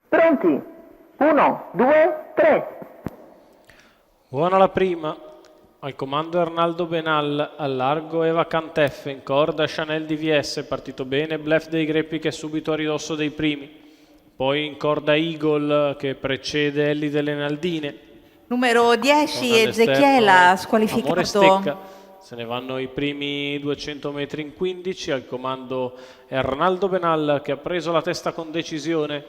Pronti? 1, 2, 3. Buona la prima. Al comando Arnaldo Benal, al largo Eva Cantef, in corda Chanel DVS, partito bene Bluff dei Greppi che è subito a ridosso dei primi. Poi in corda Eagle che precede Ellie delle Naldine. Numero 10 Ezechiela Amore squalificato. Stecca. Se ne vanno i primi 200 metri in 15, al comando è Arnaldo Benal che ha preso la testa con decisione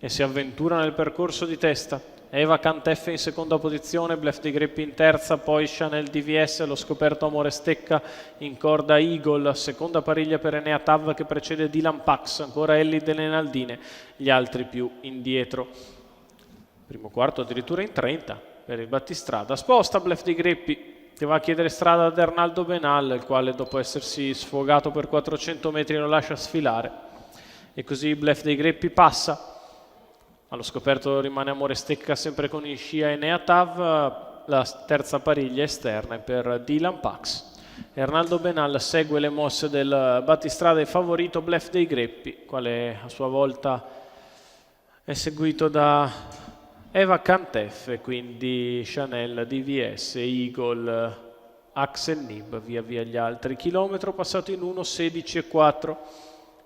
e si avventura nel percorso di testa. Eva Cantef in seconda posizione, Bluff dei Greppi in terza, poi Chanel DVS, lo scoperto Amore Stecca, in corda Eagle, seconda pariglia per Enea Tav che precede Dylan Pax, ancora Ellie delle Naldine, gli altri più indietro. Primo quarto addirittura in 30 per il battistrada. Sposta Bluff dei Greppi che va a chiedere strada ad Arnaldo Benal, il quale dopo essersi sfogato per 400 metri lo lascia sfilare. E così Bluff dei Greppi passa. Allo scoperto rimane Amore Stecca sempre con in scia Enea Tav, la terza pariglia esterna è per Dylan Pax. E Arnaldo Benal segue le mosse del battistrada e favorito Bluff dei Greppi, quale a sua volta è seguito da Eva Cantef e quindi Chanel DVS, Eagle, Axel Nib, via via gli altri. Chilometro passato in 1, 16,4.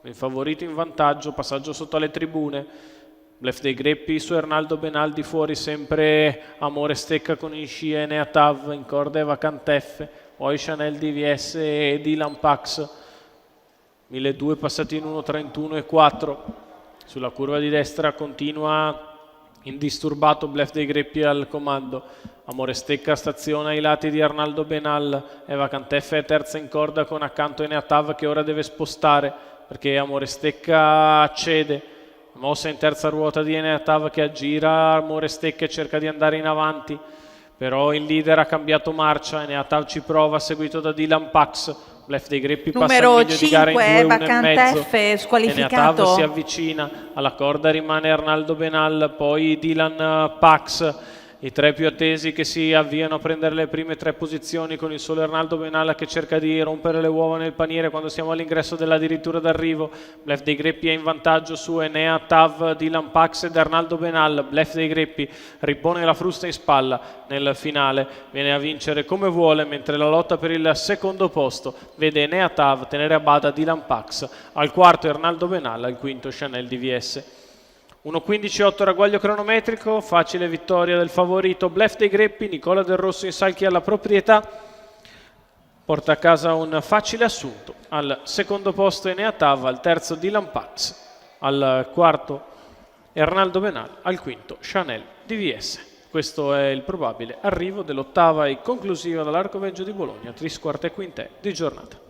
Il favorito in vantaggio, passaggio sotto alle tribune. Bluff dei Greppi su Arnaldo Benal, di fuori sempre Amore Stecca con in scia Enea Tav, in corda Eva Cantef, poi Chanel DVS e Dylan Pax. 1200 passati in 1, 31,4. Sulla curva di destra continua indisturbato Bluff dei Greppi al comando. Amore Stecca staziona ai lati di Arnaldo Benal. Eva Cantef è terza in corda con accanto Enea Tav che ora deve spostare perché Amore Stecca cede. Mossa in terza ruota di Enea Tav che aggira Amore Stecca e cerca di andare in avanti, però il leader ha cambiato marcia. Enea Tav ci prova, seguito da Dylan Pax. Bluff dei Greppi passa il Numero medio di gara in 5 2, Eva 1,5. Cantef Enea squalificato. Tav si avvicina, alla corda rimane Arnaldo Benal, poi Dylan Pax. I tre più attesi che si avviano a prendere le prime tre posizioni, con il solo Arnaldo Benal che cerca di rompere le uova nel paniere quando siamo all'ingresso dell'addirittura d'arrivo. Bluff dei Greppi è in vantaggio su Enea Tav, Dylan Pax ed Arnaldo Benal. Bluff dei Greppi ripone la frusta in spalla nel finale, viene a vincere come vuole, mentre la lotta per il secondo posto vede Enea Tav tenere a bada Dylan Pax, al quarto Arnaldo Benal, al quinto Chanel DVS. 1.15.8 ragguaglio cronometrico, facile vittoria del favorito Bluff dei Greppi. Nicola Del Rosso in salchi alla proprietà, porta a casa un facile assunto. Al secondo posto Enea Tav, al terzo Dylan Pax, al quarto Arnaldo Benal, al quinto Chanel DVS. Questo è il probabile arrivo dell'ottava e conclusiva dall'Arcoveggio di Bologna, trisquarte e quinte di giornata.